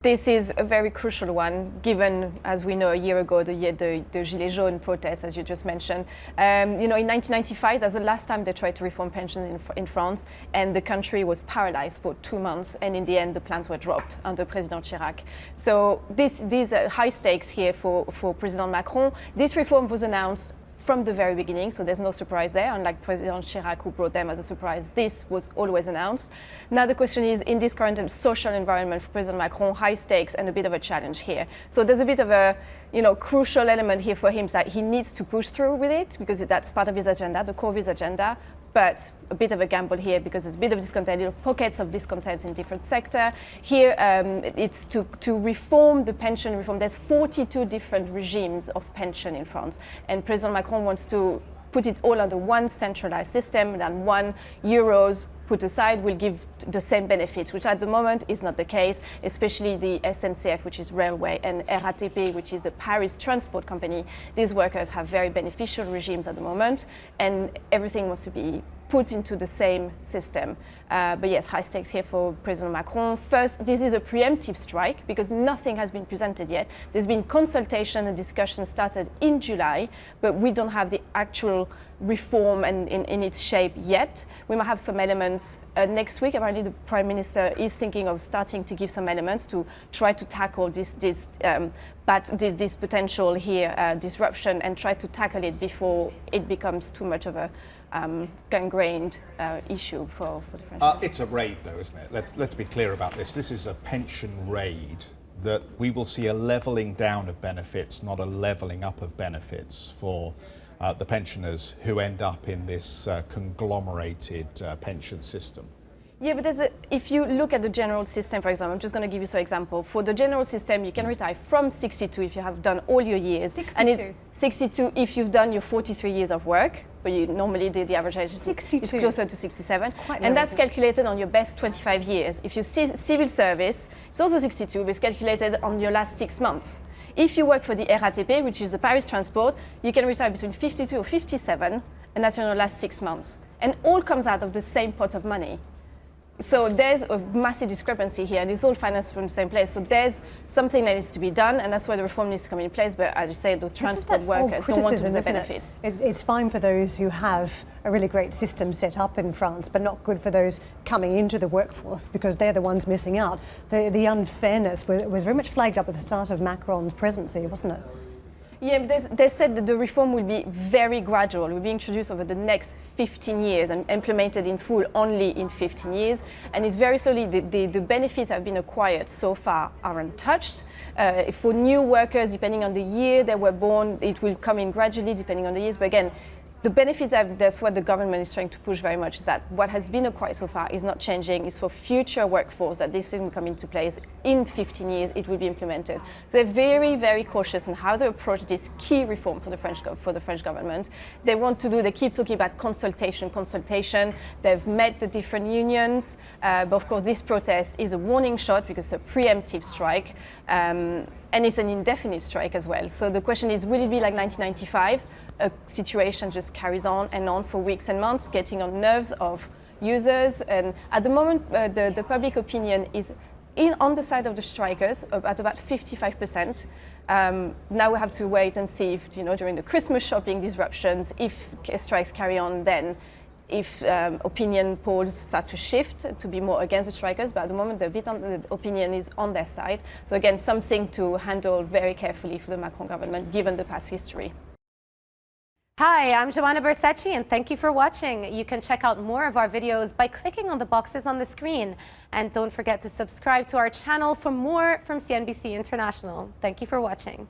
This is a very crucial one, given, as we know, a year ago, the Gilets jaunes protests, as you just mentioned. In 1995, that's the last time they tried to reform pensions in France, and the country was paralyzed for 2 months, and in the end, the plans were dropped under President Chirac. So these are high stakes here for President Macron. This reform was announced from the very beginning, so there's no surprise there. Unlike President Chirac, who brought them as a surprise, this was always announced. Now the question is, in this current social environment for President Macron, high stakes and a bit of a challenge here. So there's a bit of a crucial element here for him that he needs to push through with it, because that's part of his agenda, the core of his agenda. But a bit of a gamble here, because there's a bit of discontent, little pockets of discontent in different sectors. Here, it's to reform the pension reform. There's 42 different regimes of pension in France, and President Macron wants to put it all under one centralized system, and €1 put aside will give the same benefits, which at the moment is not the case, especially the SNCF, which is railway, and RATP, which is the Paris transport company. These workers have very beneficial regimes at the moment, and everything wants to be put into the same system. But yes, high stakes here for President Macron. First, this is a preemptive strike because nothing has been presented yet. There's been consultation and discussion started in July, but we don't have the actual reform and in its shape yet. We might have some elements next week. Apparently the Prime Minister is thinking of starting to give some elements to try to tackle this potential here disruption, and try to tackle it before it becomes too much of a gangrene issue for the French. It's a raid though, isn't it? Let's be clear about this. This is a pension raid that we will see a levelling down of benefits, not a levelling up of benefits for the pensioners who end up in this conglomerated pension system. Yeah, but if you look at the general system, for example, I'm just going to give you some example. For the general system, you can retire from 62 if you have done all your years. 62? And it's 62 if you've done your 43 years of work, but you normally the average age is 62. Closer to 67. It's quite low, and that's calculated on your best 25 years. If you civil service, it's also 62, but it's calculated on your last 6 months. If you work for the RATP, which is the Paris transport, you can retire between 52 or 57, and that's in your last 6 months. And all comes out of the same pot of money. So there's a massive discrepancy here, and it's all financed from the same place. So there's something that needs to be done, and that's why the reform needs to come in place. But as you say, those transport workers don't want to lose the benefits. It's fine for those who have a really great system set up in France, but not good for those coming into the workforce, because they're the ones missing out. The unfairness was very much flagged up at the start of Macron's presidency, wasn't it? Yeah, they said that the reform will be very gradual. It will be introduced over the next 15 years and implemented in full only in 15 years. And it's very slowly, the benefits that have been acquired so far are untouched. For new workers, depending on the year they were born, it will come in gradually depending on the years. But again, the benefits, that's what the government is trying to push very much, is that what has been acquired so far is not changing. It's for future workforce that this thing will come into place. In 15 years, it will be implemented. So they're very, very cautious in how they approach this key reform for the French government. They keep talking about consultation. They've met the different unions. But of course, this protest is a warning shot because it's a preemptive strike. And it's an indefinite strike as well. So the question is, will it be like 1995? A situation just carries on and on for weeks and months, getting on nerves of users. And at the moment, the public opinion is on the side of the strikers at about 55%. Now we have to wait and see if, during the Christmas shopping disruptions, if strikes carry on, then if opinion polls start to shift to be more against the strikers. But at the moment, the opinion is on their side. So again, something to handle very carefully for the Macron government, given the past history. Hi, I'm Joanna Bersecci, and thank you for watching. You can check out more of our videos by clicking on the boxes on the screen. And don't forget to subscribe to our channel for more from CNBC International. Thank you for watching.